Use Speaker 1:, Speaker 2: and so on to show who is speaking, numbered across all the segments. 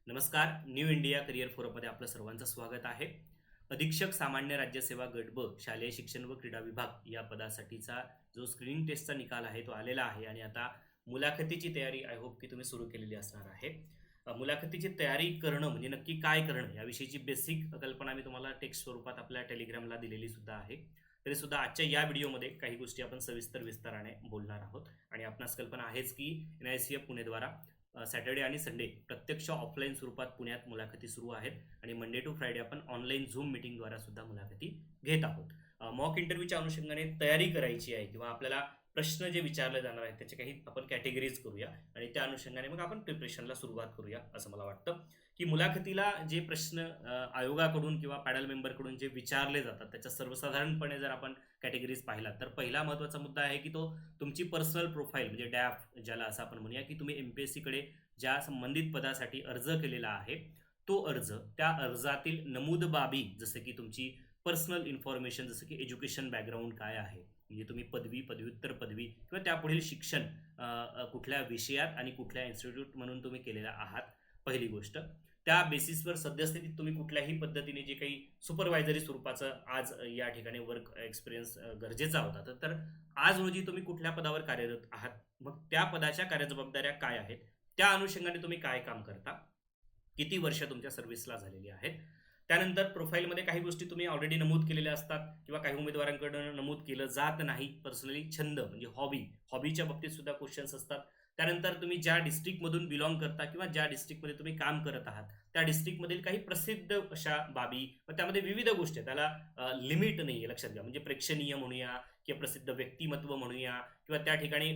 Speaker 1: नमस्कार. New India career फोरममध्ये आपलं सर्वांचं स्वागत आहे. अधीक्षक सामान्य राज्य सेवा गट ब शालेय शिक्षण व क्रीडा विभाग या पदासाठीचा जो स्क्रीनिंग टेस्टचा निकाल आहे तो आलेला आहे आणि आता मुलाखतीची तयारी आय होप की तुम्ही सुरू केलेली असणार आहे. मुलाखतीची तयारी करणं म्हणजे नक्की काय करणं याविषयीची बेसिक कल्पना मी तुम्हाला टेक्स्ट स्वरूपात आपल्या टेलिग्रामला दिलेली सुद्धा आहे. तरी सुद्धा आजच्या या व्हिडिओमध्ये काही गोष्टी आपण सविस्तर विस्ताराने बोलणार आहोत आणि आपणास कल्पना आहेच की NICF पुणेद्वारा सॅटर्डे आणि संडे प्रत्यक्ष ऑफलाईन स्वरूपात पुण्यात मुलाखती सुरू आहेत आणि मंडे टू फ्रायडे आपण ऑनलाईन झूम मीटिंगद्वारा सुद्धा मुलाखती घेत आहोत. मॉक इंटरव्ह्यूच्या अनुषंगाने तयारी करायची आहे किंवा आपल्याला प्रश्न जे विचारले जाणार आहेत त्याचे काही आपण कॅटेगरीज करूया आणि त्या अनुषंगाने मग आपण प्रिपरेशनला सुरुवात करूया असं मला वाटतं. की मुलाखतीला जे प्रश्न आयोगाकडून किंवा पॅनल मेंबरकडून जे विचारले जातात त्याच्या सर्वसाधारणपणे जर आपण कॅटेगरीज पाहिला तर पहिला महत्त्वाचा मुद्दा आहे की तो तुमची पर्सनल प्रोफाईल म्हणजे डॅप ज्याला असं आपण म्हणूया की तुम्ही MPSC कडे ज्या संबंधित पदासाठी अर्ज केलेला आहे तो अर्ज, त्या अर्जातील नमूद बाबी जसं की तुमची पर्सनल इन्फॉर्मेशन जसं की एज्युकेशन बॅकग्राऊंड काय आहे, म्हणजे तुम्ही पदवी, पदव्युत्तर पदवी किंवा त्यापुढील शिक्षण कुठल्या विषयात आणि कुठल्या इन्स्टिट्यूट म्हणून तुम्ही केलेला आहात, पहिली गोष्ट. त्या बेसिसवर सद्यस्थितीत तुम्ही कुठल्याही पद्धतीने जे काही सुपरवायझरी स्वरूपाचं आज या ठिकाणी वर्क एक्सपिरियन्स गरजेचा होता तर आज रोजी तुम्ही कुठल्या पदावर कार्यरत आहात, मग त्या पदाच्या कार्यजबाबदाऱ्या काय आहेत, त्या अनुषंगाने तुम्ही काय काम करता, किती वर्ष तुमच्या सर्व्हिसला झालेली आहेत. त्यानंतर प्रोफाईलमध्ये काही गोष्टी तुम्ही ऑलरेडी नमूद केलेल्या असतात किंवा काही उमेदवारांकडून नमूद केलं जात नाही. पर्सनली छंद म्हणजे हॉबीच्या बाबतीत सुद्धा क्वेश्चन्स असतात. त्यानंतर तुम्ही ज्या डिस्ट्रिक्टमधून बिलॉंग करता किंवा ज्या डिस्ट्रिक्टमध्ये तुम्ही काम करत आहात त्या डिस्ट्रिक्टमधील काही प्रसिद्ध अशा बाबी, मग त्यामध्ये विविध गोष्टी आहेत, त्याला लिमिट नाही आहे, लक्षात घ्या. म्हणजे प्रेक्षणीय म्हणूया किंवा प्रसिद्ध व्यक्तिमत्व म्हणूया किंवा त्या ठिकाणी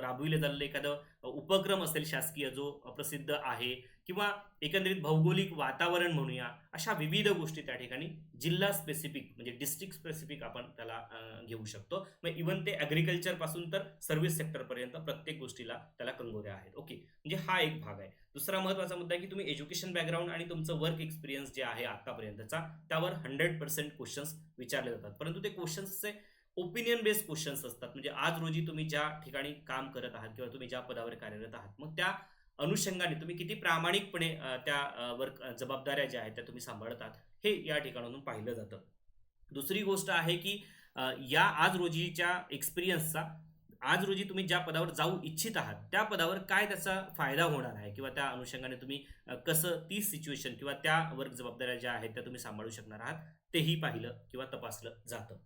Speaker 1: राबविले झालेलं एखादं उपक्रम असेल शासकीय जो प्रसिद्ध आहे किंवा एकंदरीत भौगोलिक वातावरण म्हणूया, अशा विविध गोष्टी त्या ठिकाणी जिल्हा स्पेसिफिक म्हणजे डिस्ट्रिक्ट स्पेसिफिक आपण त्याला घेऊ शकतो. मग इव्हन ते ॲग्रिकल्चर पासून तर सर्व्हिस सेक्टरपर्यंत प्रत्येक गोष्टीला त्याला कंगोऱ्या आहेत. ओके, म्हणजे हा एक भाग आहे. दुसरा महत्त्वाचा मुद्दा आहे की तुम्ही एज्युकेशन बॅकग्राऊंड आणि तुमचं वर्क एक्सपिरियन्स जे आहे आतापर्यंतचा त्यावर 100% क्वेश्चन्स विचारले जातात. परंतु ते क्वेश्चन्सचे ओपिनियन बेस्ड क्वेश्चन्स असतात. म्हणजे आज रोजी तुम्ही ज्या ठिकाणी काम करत आहात किंवा तुम्ही ज्या पदावर कार्यरत आहात मग त्या अनुषंगाने तुम्ही किती प्रामाणिकपणे त्या वर्क जबाबदाऱ्या ज्या आहेत त्या तुम्ही सांभाळतात हे या ठिकाणाहून पाहिलं जातं. दुसरी गोष्ट आहे की या आज रोजीच्या एक्सपिरियन्सचा आज रोजी तुम्ही ज्या पदावर जाऊ इच्छित आहात त्या पदावर काय त्याचा फायदा होणार आहे किंवा त्या अनुषंगाने तुम्ही कसं ती सिच्युएशन किंवा त्या वर्क जबाबदाऱ्या ज्या आहेत त्या तुम्ही सांभाळू शकणार आहात तेही पाहिलं किंवा तपासलं जातं.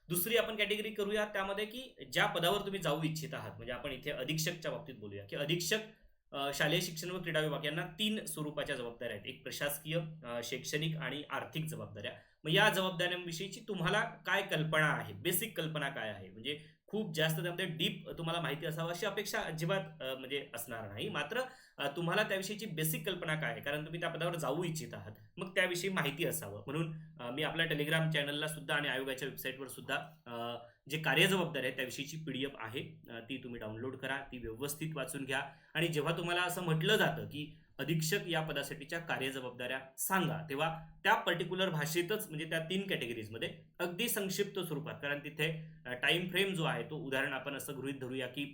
Speaker 1: दुसरी आपण कॅटेगरी करूया त्यामध्ये की ज्या पदावर तुम्ही जाऊ इच्छित आहात, म्हणजे आपण इथे अधीक्षकच्या बाबतीत बोलूया की अधीक्षक शालेय शिक्षण व क्रीडा विभाग यांना 3 स्वरूपाच्या जबाबदाऱ्या आहेत. एक प्रशासकीय, शैक्षणिक आणि आर्थिक जबाबदाऱ्या. मग या जबाबदाऱ्यांविषयीची तुम्हाला काय कल्पना आहे, बेसिक कल्पना काय आहे, म्हणजे खूप जास्त त्यामध्ये डीप तुम्हाला माहिती असावं अशी अपेक्षा अजिबात म्हणजे असणार नाही. मात्र तुम्हाला त्याविषयीची बेसिक कल्पना काय आहे, कारण तुम्ही त्या पदावर जाऊ इच्छित आहात मग त्याविषयी माहिती असावं म्हणून मी आपल्या टेलिग्राम चॅनलला सुद्धा आणि आयोगाच्या वेबसाईटवर सुद्धा जे कार्यजबाबदारी आहे त्याविषयीची PDF आहे, ती तुम्ही डाउनलोड करा, ती व्यवस्थित वाचून घ्या आणि जेव्हा तुम्हाला असं म्हटलं जातं की अधीक्षक या पदासाठीच्या कार्यजबाबदाऱ्या सांगा तेव्हा त्या पर्टिक्युलर भाषेतच म्हणजे त्या 3 कॅटेगरीजमध्ये अगदी संक्षिप्त स्वरूपात, कारण तिथे टाइम फ्रेम जो आहे तो उदाहरण आपण असं गृहीत धरूया की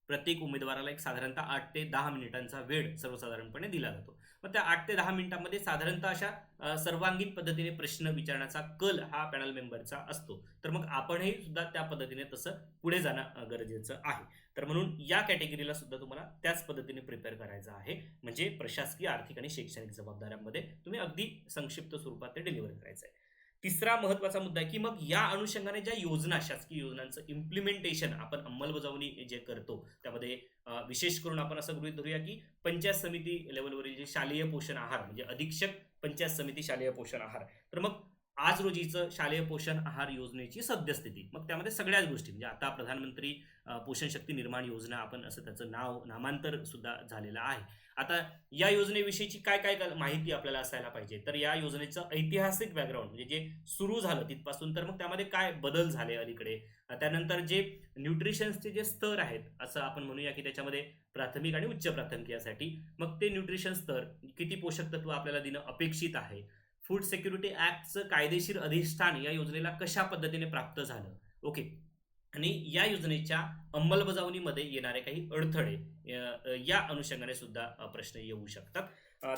Speaker 1: प्रत्येक उमेदवाराला एक साधारणतः 8 ते 10 मिनिटांचा वेळ सर्वसाधारणपणे दिला जातो. मग त्या 8 ते 10 मिनिटांमध्ये साधारणतः अशा सर्वांगीण पद्धतीने प्रश्न विचारण्याचा कल हा पॅनल मेंबरचा असतो. तर मग आपणही सुद्धा त्या पद्धतीने तसं पुढे जाणं गरजेचं आहे. तर म्हणून या कॅटेगरीला सुद्धा तुम्हाला त्याच पद्धतीने प्रिपेअर करायचं आहे. म्हणजे प्रशासकीय, आर्थिक आणि शैक्षणिक जबाबदाऱ्यांमध्ये तुम्ही अगदी संक्षिप्त स्वरूपात ते डिलिव्हर करायचं आहे. तिसरा महत्त्वाचा मुद्दा आहे की मग या अनुषंगाने ज्या योजना, शासकीय योजनांचं इम्प्लिमेंटेशन आपण अंमलबजावणी जे करतो त्यामध्ये विशेष करून आपण असं गृहीत धरूया की पंचायत समिती लेवलवरील जे शालेय पोषण आहार म्हणजे अधीक्षक पंचायत समिती शालेय पोषण आहार, तर मग आज रोजीचं शालेय पोषण आहार योजनेची सद्यस्थिती, मग त्यामध्ये सगळ्याच गोष्टी म्हणजे आता प्रधानमंत्री पोषण शक्ती निर्माण योजना आपण असं त्याचं नामांतर सुद्धा झालेलं आहे. आता या योजनेविषयीची काय काय माहिती आपल्याला असायला पाहिजे, तर या योजनेचं ऐतिहासिक बॅकग्राऊंड म्हणजे जे सुरू झालं तिथपासून तर मग त्यामध्ये काय बदल झाले अलीकडे, त्यानंतर जे न्यूट्रिशन्सचे जे स्तर आहेत असं आपण म्हणूया की त्याच्यामध्ये प्राथमिक आणि उच्च प्राथमिकीसाठी मग ते न्यूट्रिशन स्तर किती पोषक तत्व आपल्याला देणं अपेक्षित आहे, फूड सिक्युरिटी ऍक्टचं कायदेशीर अधिष्ठान या योजनेला कशा पद्धतीने प्राप्त झालं. ओके, आणि या योजनेच्या अंमलबजावणीमध्ये येणारे काही अडथळे या अनुषंगाने सुद्धा प्रश्न येऊ शकतात.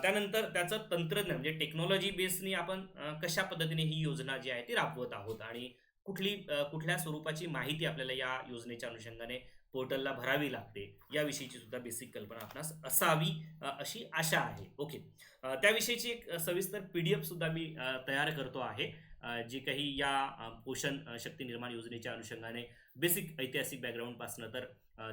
Speaker 1: त्यानंतर त्याचं तंत्रज्ञान म्हणजे टेक्नॉलॉजी बेसनी आपण कशा पद्धतीने ही योजना जी आहे ती राबवत आहोत आणि कुठल्या स्वरूपाची माहिती आपल्याला या योजनेच्या अनुषंगाने पोर्टलला भरावी लागते याविषयीची सुद्धा बेसिक कल्पना आपणास असावी अशी आशा आहे. ओके. त्याविषयीची एक सविस्तर पीडीएफ सुद्धा मी तयार करतो आहे. जी काही या पोषण शक्ती निर्माण योजनेच्या अनुषंगाने बेसिक ऐतिहासिक बॅकग्राऊंडपासनं तर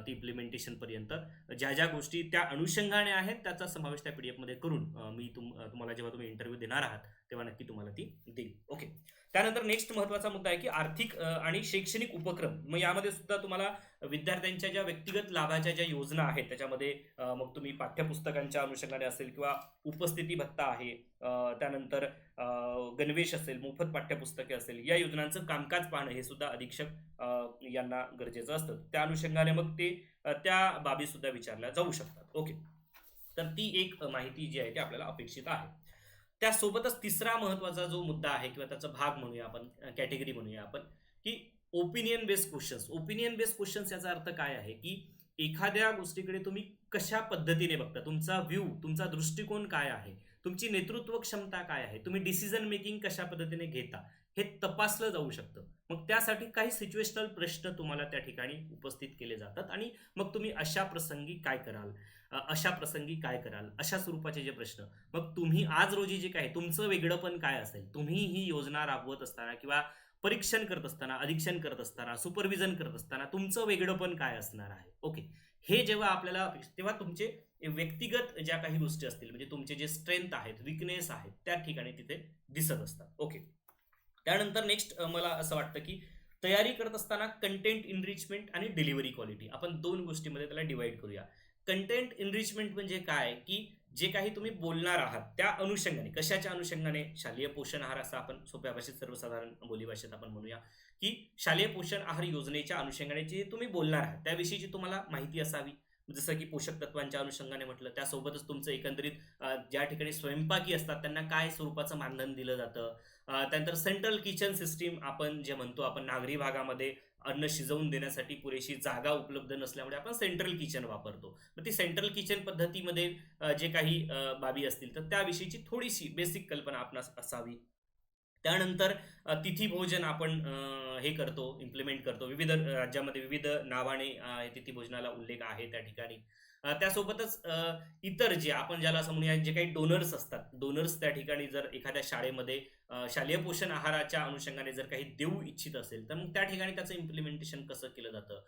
Speaker 1: ती इम्प्लिमेंटेशन पर्यंत ज्या ज्या गोष्टी त्या अनुषंगाने आहेत त्याचा समावेश त्या पीडीएफ मध्ये करून मी तुम्हाला जेव्हा तुम्ही इंटरव्ह्यू देणार आहात तेव्हा नक्की तुम्हाला ती देईल. ओके. त्यानंतर नेक्स्ट महत्त्वाचा मुद्दा आहे की आर्थिक आणि शैक्षणिक उपक्रम. मग यामध्ये सुद्धा तुम्हाला विद्यार्थ्यांच्या ज्या व्यक्तिगत लाभाच्या ज्या योजना आहेत त्याच्यामध्ये मग तुम्ही पाठ्यपुस्तकांच्या अनुषंगाने असेल किंवा उपस्थिती भत्ता आहे, त्यानंतर गणवेश असेल, मोफत पाठ्यपुस्तके असेल, या योजनांचं कामकाज पाहणं हे सुद्धा अधीक्षक यांना गरजेचं असतं. त्या अनुषंगाने मग ते त्या बाबी सुद्धा विचारल्या जाऊ शकतात. ओके. तर ती एक माहिती जी आहे ती आपल्याला अपेक्षित आहे. त्यासोबतच तिसरा महत्वाचा जो मुद्दा आहे किंवा त्याचा भाग म्हणूया आपण, कॅटेगरी म्हणूया आपण, की opinion based questions. Opinion based questions याचा अर्थ काय आहे की एखाद्या गोष्टीकडे तुम्ही कशा पद्धतीने बघता, तुमचा व्ह्यू, तुमचा दृष्टिकोन काय आहे, तुमची नेतृत्व क्षमता काय आहे, तुम्ही डिसिजन मेकिंग कशा पद्धतीने घेता हे तपासलं जाऊ शकतं. मग त्यासाठी काही सिच्युएशनल प्रश्न तुम्हाला त्या ठिकाणी उपस्थित केले जातात आणि मग तुम्ही अशा प्रसंगी काय कराल, अशा प्रसंगी काय कराल, अशा स्वरूपाचे जे प्रश्न. मग तुम्ही आज रोजी जे काय तुमचं वेगळंपण काय असेल, तुम्ही ही योजना राबवत असताना किंवा परीक्षण करत असताना, अधीक्षण करत असताना, सुपरविजन करत असताना तुमचं वेगळंपण काय असणार आहे. ओके. हे जेव्हा आपल्याला तेव्हा तुमचे व्यक्तिगत ज्या काही गोष्टी असतील म्हणजे तुमचे जे स्ट्रेंथ आहेत, विकनेस आहेत त्या ठिकाणी तिथे दिसत असतात. ओके. त्यानंतर नेक्स्ट मला असं वाटतं की तयारी करत असताना कंटेंट इनरिचमेंट आणि डिलिव्हरी क्वालिटी आपण दोन गोष्टीमध्ये त्याला डिवाइड करूया. कंटेंट इनरिचमेंट म्हणजे काय की जे काही तुम्ही बोलणार आहात त्या अनुषंगाने, कशाच्या अनुषंगाने, शालेय पोषण आहार असं आपण सोप्या भाषेत सर्वसाधारण बोलीभाषेत आपण म्हणूया की शालेय पोषण आहार योजनेच्या अनुषंगाने जे तुम्ही बोलणार आहात त्याविषयीची तुम्हाला माहिती असावी. जसं की पोषक तत्वांच्या अनुषंगाने म्हटलं, त्यासोबतच तुमचं एकंदरीत ज्या ठिकाणी स्वयंपाकी असतात त्यांना काय स्वरूपाचं मानधन दिलं जातं. त्यानंतर सेंट्रल किचन सिस्टीम आपण जे म्हणतो, आपण नागरी भागामध्ये अन्न शिजवून देण्यासाठी पुरेशी जागा उपलब्ध नसल्यामुळे आपण सेंट्रल किचन वापरतो. मग ती सेंट्रल किचन पद्धतीमध्ये जे काही बाबी असतील तर त्याविषयीची थोडीशी बेसिक कल्पना आपणास असावी. त्यानंतर तिथी भोजन आपण हे करतो, इम्प्लिमेंट करतो. विविध राज्यामध्ये विविध नावाने तिथी भोजनाला उल्लेख आहे त्या ठिकाणी. त्यासोबतच इतर जे आपण ज्याला असं म्हणूया जे काही डोनर्स असतात, डोनर्स त्या ठिकाणी जर एखाद्या शाळेमध्ये शालेय पोषण आहाराच्या अनुषंगाने जर काही देऊ इच्छित असेल तर मग त्या ठिकाणी त्याचं इम्प्लिमेंटेशन कसं केलं जातं.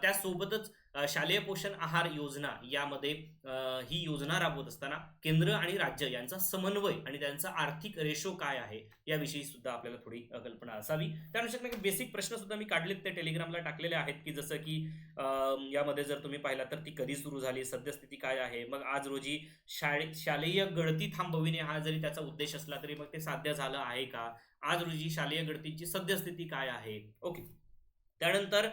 Speaker 1: त्यासोबतच शालेय पोषण आहार योजना यामध्ये ही योजना राबवत असताना केंद्र आणि राज्य यांचा समन्वय आणि त्यांचा आर्थिक रेशो काय आहे याविषयी सुद्धा आपल्याला थोडी कल्पना असावी. त्यानुसार बेसिक प्रश्न सुद्धा मी काढलेत, ते टेलिग्रामला टाकलेले आहेत की जसं की यामध्ये जर तुम्ही पाहिला तर ती कधी सुरू झाली, सद्यस्थिती काय आहे, मग आज रोजी शालेय गळती थांबविणे हा जरी त्याचा उद्देश असला तरी मग ते साध्य झालं आहे का, आज रोजी शालेय गळतीची सद्यस्थिती काय आहे. ओके. त्यानंतर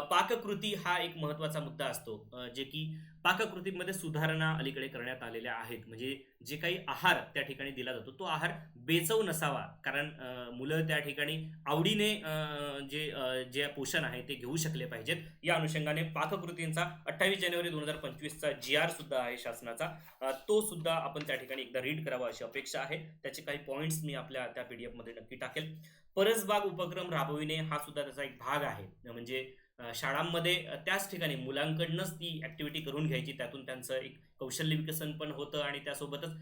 Speaker 1: पाककृती हा एक महत्वाचा मुद्दा असतो, जे की पाककृतीमध्ये सुधारणा अलीकडे करण्यात आलेल्या आहेत. म्हणजे जे काही आहार त्या ठिकाणी दिला जातो तो आहार बेचव नसावा, कारण मुलं त्या ठिकाणी आवडीने जे पोषण आहे ते घेऊ शकले पाहिजेत. या अनुषंगाने पाककृतींचा 28 जानेवारी 2025चा GR सुद्धा आहे शासनाचा, तो सुद्धा आपण त्या ठिकाणी एकदा रीड करावा अशी अपेक्षा आहे. त्याचे काही पॉइंट्स मी आपल्या त्या पीडीएफ मध्ये नक्की टाकेल. परसबाग उपक्रम राबविणे हा सुद्धा त्याचा एक भाग आहे. म्हणजे शाळांमध्ये त्याच ठिकाणी मुलांकडनंच ती ऍक्टिव्हिटी करून घ्यायची, त्यातून त्यांचं एक कौशल्य विकसन पण होतं आणि त्यासोबतच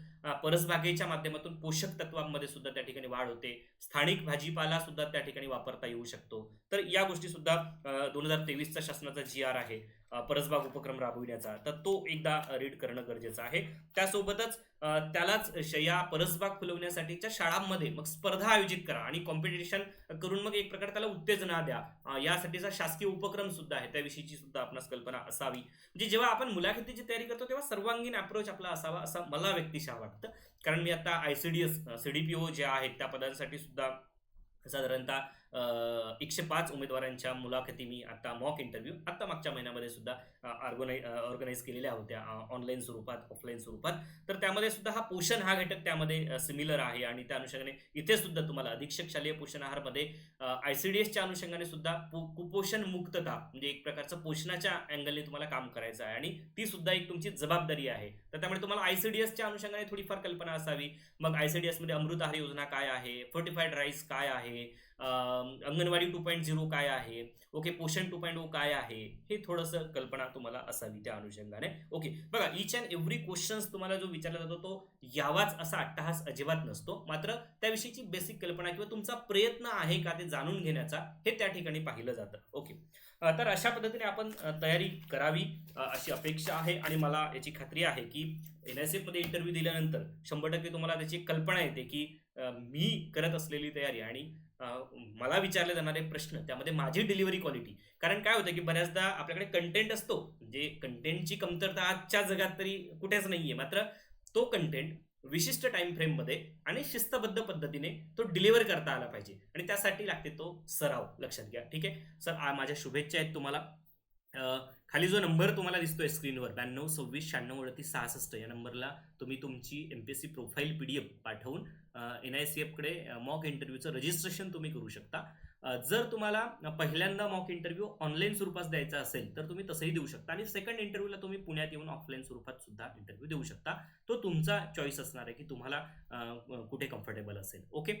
Speaker 1: परसबागेच्या माध्यमातून पोषक तत्वांमध्ये सुद्धा त्या ठिकाणी वाढ होते. स्थानिक भाजीपाला सुद्धा त्या ठिकाणी वापरता येऊ शकतो. तर या गोष्टी सुद्धा 2023चा शासनाचा GR आहे परसबाग उपक्रम राबविण्याचा, तर तो एकदा रीड करणं गरजेचं आहे. त्यासोबतच त्यालाच या परसबाग फुलवण्यासाठीच्या शाळांमध्ये मग स्पर्धा आयोजित करा आणि कॉम्पिटिशन करून मग एक प्रकारे त्याला उत्तेजना द्या. यासाठीचा शासकीय उपक्रम सुद्धा आहे, त्याविषयीची सुद्धा आपणास कल्पना असावी. म्हणजे जेव्हा आपण मुलाखतीची तयारी करतो तेव्हा सर्वांगीण अप्रोच आपला असावा असं मला व्यक्तिशः वाटतं. कारण मी आता ICDS CDPO जे आहेत त्या पदांसाठी सुद्धा साधारणतः 105 उमेदवारांच्या मुलाखती मी आता मॉक इंटरव्ह्यू आता मागच्या महिन्यामध्ये सुद्धा ऑर्गनाईज केलेल्या होत्या ऑनलाईन स्वरूपात, ऑफलाईन स्वरूपात. तर त्यामध्ये सुद्धा हा पोषण हा घटक त्यामध्ये सिमिलर आहे आणि त्या अनुषंगाने इथे सुद्धा तुम्हाला अधीक्षक शालेय पोषण आहारमध्ये ICDSच्या अनुषंगाने सुद्धा कुपोषण मुक्तता म्हणजे एक प्रकारचं पोषणाच्या अँगलने तुम्हाला काम करायचं आहे आणि ती सुद्धा एक तुमची जबाबदारी आहे. तर त्यामुळे तुम्हाला ICDSच्या अनुषंगाने थोडीफार कल्पना असावी. मग ICDS मध्ये अमृत आहार योजना काय आहे, फोर्टिफाईड राईस काय आहे, अंगणवाडी 2.0 काय आहे, ओके, पोषण 2.0 काय आहे, हे थोडंसं कल्पना तुम्हाला असावी त्या अनुषंगाने. ओके, बघा, इच अँड एव्हरी क्वेश्चन्स तुम्हाला जो विचारला जातो तो यावाच असा अट्टहास अजिबात नसतो. मात्र त्याविषयीची बेसिक कल्पना किंवा तुमचा प्रयत्न आहे का ते जाणून घेण्याचा हे त्या ठिकाणी पाहिलं जातं. ओके, तर अशा पद्धतीने आपण तयारी करावी अशी अपेक्षा आहे आणि मला याची खात्री आहे की NISF मध्ये इंटरव्ह्यू दिल्यानंतर 100% तुम्हाला त्याची कल्पना येते की मी करत असलेली तयारी आणि मला विचारले जाणारे प्रश्न त्यामध्ये माझी डिलिव्हरी क्वालिटी. कारण काय होतं की बऱ्याचदा आपल्याकडे कंटेंट असतो, म्हणजे कंटेंटची कमतरता आजच्या जगात तरी कुठेच नाहीये. मात्र तो कंटेंट विशिष्ट टाइम फ्रेम मध्ये आणि शिस्तबद्ध पद्धतीने तो डिलिव्हर करता आला पाहिजे आणि त्यासाठी लागते तो सराव. लक्षात घ्या. ठीक आहे सर, माझ्या शुभेच्छा आहेत तुम्हाला. खाली जो नंबर तुम्हाला दिसतोय स्क्रीनवर 9226963866 या नंबरला तुम्ही तुमची MPSC प्रोफाईल PDF पाठवून NISF कडे मॉक इंटरव्ह्यूचं रजिस्ट्रेशन तुम्ही करू शकता. जर तुम्हाला पहिल्यांदा मॉक इंटरव्ह्यू ऑनलाईन स्वरूपात द्यायचा असेल तर तुम्ही तसंही देऊ शकता आणि सेकंड इंटरव्ह्यूला तुम्ही पुण्यात येऊन ऑफलाईन स्वरूपात सुद्धा इंटरव्ह्यू देऊ शकता. तो तुमचा चॉईस असणार आहे की तुम्हाला कुठे कम्फर्टेबल असेल. Okay,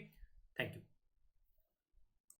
Speaker 1: thank you.